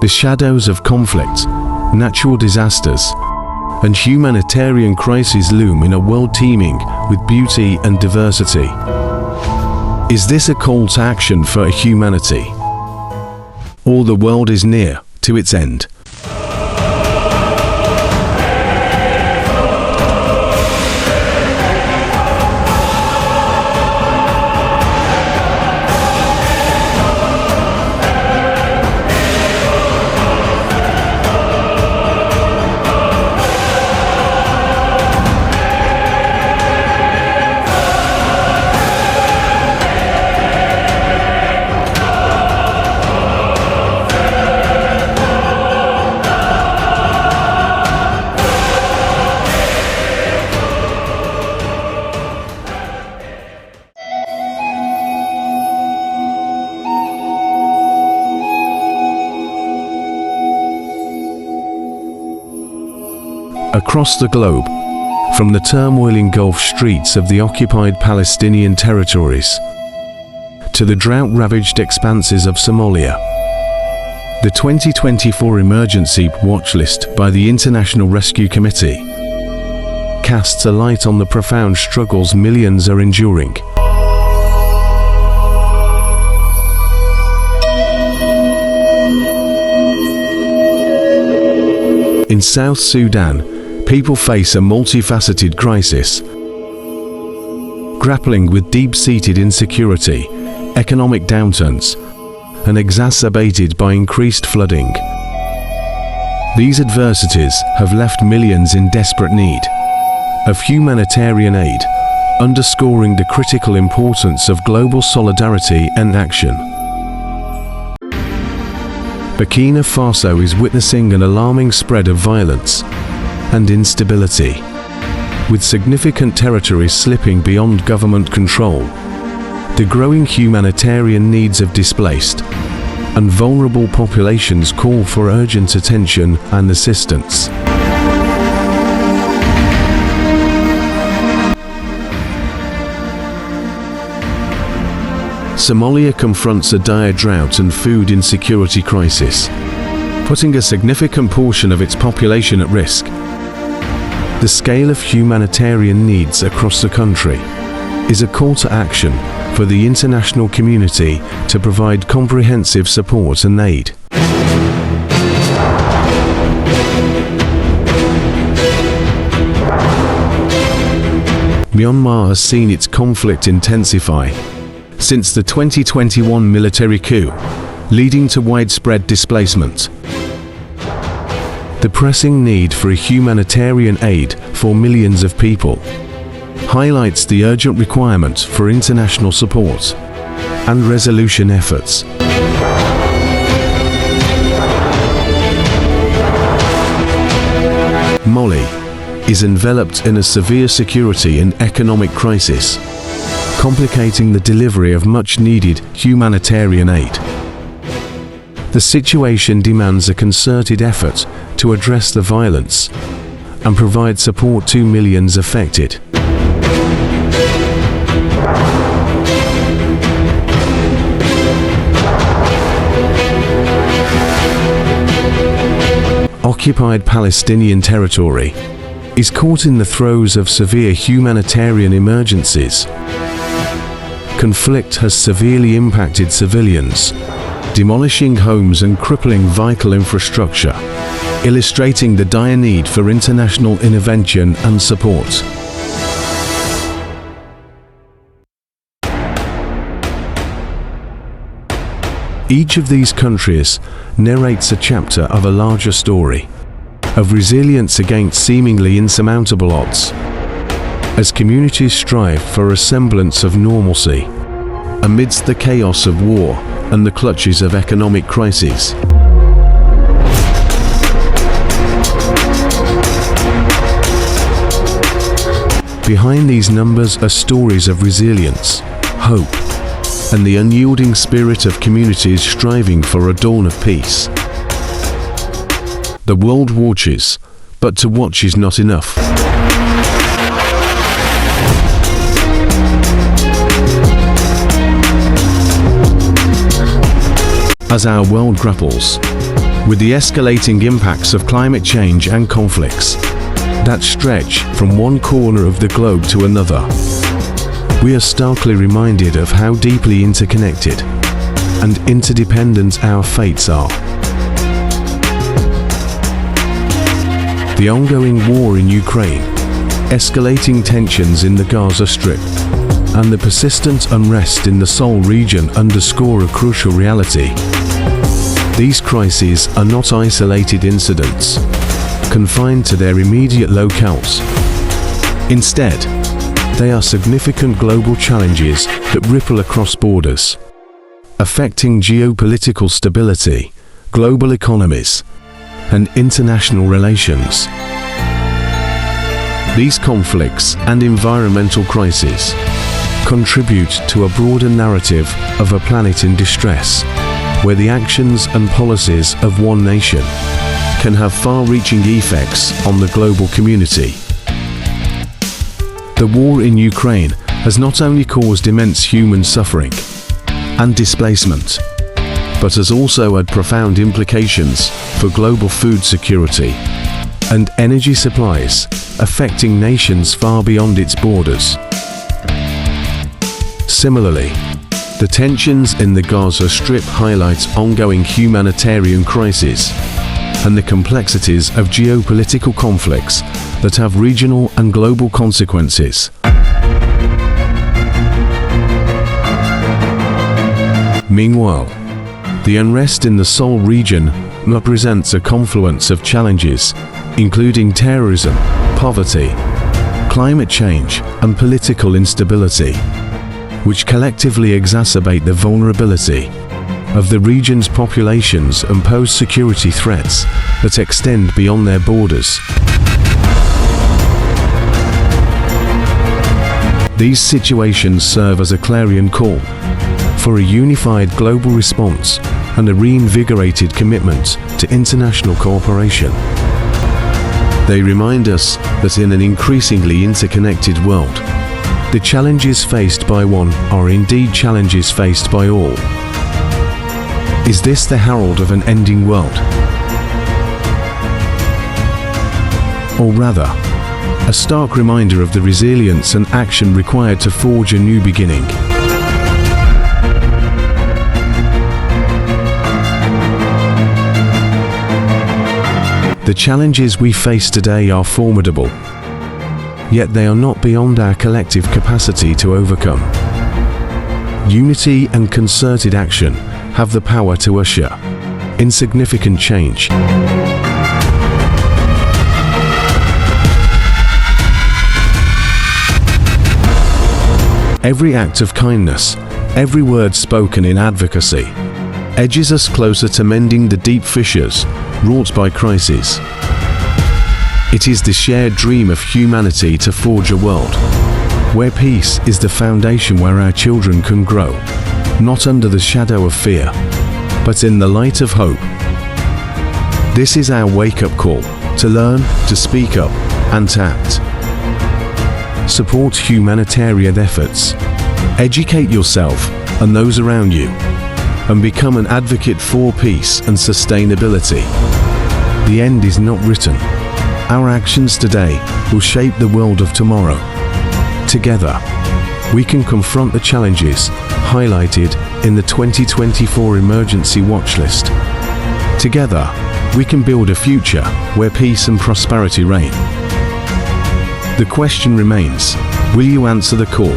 The shadows of conflict, natural disasters, and humanitarian crises loom in a world teeming with beauty and diversity. Is this a call to action for humanity? Or the world is near to its end? Across the globe, from the turmoiling Gulf streets of the occupied Palestinian territories to the drought-ravaged expanses of Somalia, the 2024 Emergency Watchlist by the International Rescue Committee casts a light on the profound struggles millions are enduring. In South Sudan, people face a multifaceted crisis, grappling with deep-seated insecurity, economic downturns, and exacerbated by increased flooding. These adversities have left millions in desperate need of humanitarian aid, underscoring the critical importance of global solidarity and action. Burkina Faso is witnessing an alarming spread of violence and instability, with significant territories slipping beyond government control. The growing humanitarian needs of displaced and vulnerable populations call for urgent attention and assistance. Somalia confronts a dire drought and food insecurity crisis, putting a significant portion of its population at risk. The scale of humanitarian needs across the country is a call to action for the international community to provide comprehensive support and aid. Myanmar has seen its conflict intensify since the 2021 military coup, leading to widespread displacement. The pressing need for humanitarian aid for millions of people highlights the urgent requirement for international support and resolution efforts. Mali is enveloped in a severe security and economic crisis, complicating the delivery of much-needed humanitarian aid. The situation demands a concerted effort to address the violence and provide support to millions affected. Occupied Palestinian territory is caught in the throes of severe humanitarian emergencies. Conflict has severely impacted civilians, demolishing homes and crippling vital infrastructure, illustrating the dire need for international intervention and support. Each of these countries narrates a chapter of a larger story, of resilience against seemingly insurmountable odds, as communities strive for a semblance of normalcy amidst the chaos of war and the clutches of economic crises. Behind these numbers are stories of resilience, hope, and the unyielding spirit of communities striving for a dawn of peace. The world watches, but to watch is not enough. As our world grapples with the escalating impacts of climate change and conflicts that stretch from one corner of the globe to another. We are starkly reminded of how deeply interconnected and interdependent our fates are. The ongoing war in Ukraine, escalating tensions in the Gaza Strip, and the persistent unrest in the Seoul region underscore a crucial reality. These crises are not isolated incidents, confined to their immediate locales. Instead, they are significant global challenges that ripple across borders, affecting geopolitical stability, global economies, and international relations. These conflicts and environmental crises contribute to a broader narrative of a planet in distress, where the actions and policies of one nation can have far-reaching effects on the global community. The war in Ukraine has not only caused immense human suffering and displacement, but has also had profound implications for global food security and energy supplies, affecting nations far beyond its borders. Similarly, the tensions in the Gaza Strip highlight ongoing humanitarian crises and the complexities of geopolitical conflicts that have regional and global consequences. Meanwhile, the unrest in the Seoul region represents a confluence of challenges, including terrorism, poverty, climate change, and political instability, which collectively exacerbate the vulnerability of the region's populations and pose security threats that extend beyond their borders. These situations serve as a clarion call for a unified global response and a reinvigorated commitment to international cooperation. They remind us that in an increasingly interconnected world, the challenges faced by one are indeed challenges faced by all. Is this the herald of an ending world? Or rather, a stark reminder of the resilience and action required to forge a new beginning? The challenges we face today are formidable, yet they are not beyond our collective capacity to overcome. Unity and concerted action have the power to usher in significant change. Every act of kindness, every word spoken in advocacy, edges us closer to mending the deep fissures wrought by crises. It is the shared dream of humanity to forge a world where peace is the foundation, where our children can grow, not under the shadow of fear, but in the light of hope. This is our wake-up call to learn, to speak up, and to act. Support humanitarian efforts. Educate yourself and those around you, and become an advocate for peace and sustainability. The end is not written. Our actions today will shape the world of tomorrow. Together, we can confront the challenges highlighted in the 2024 Emergency Watchlist. Together, we can build a future where peace and prosperity reign. The question remains, will you answer the call?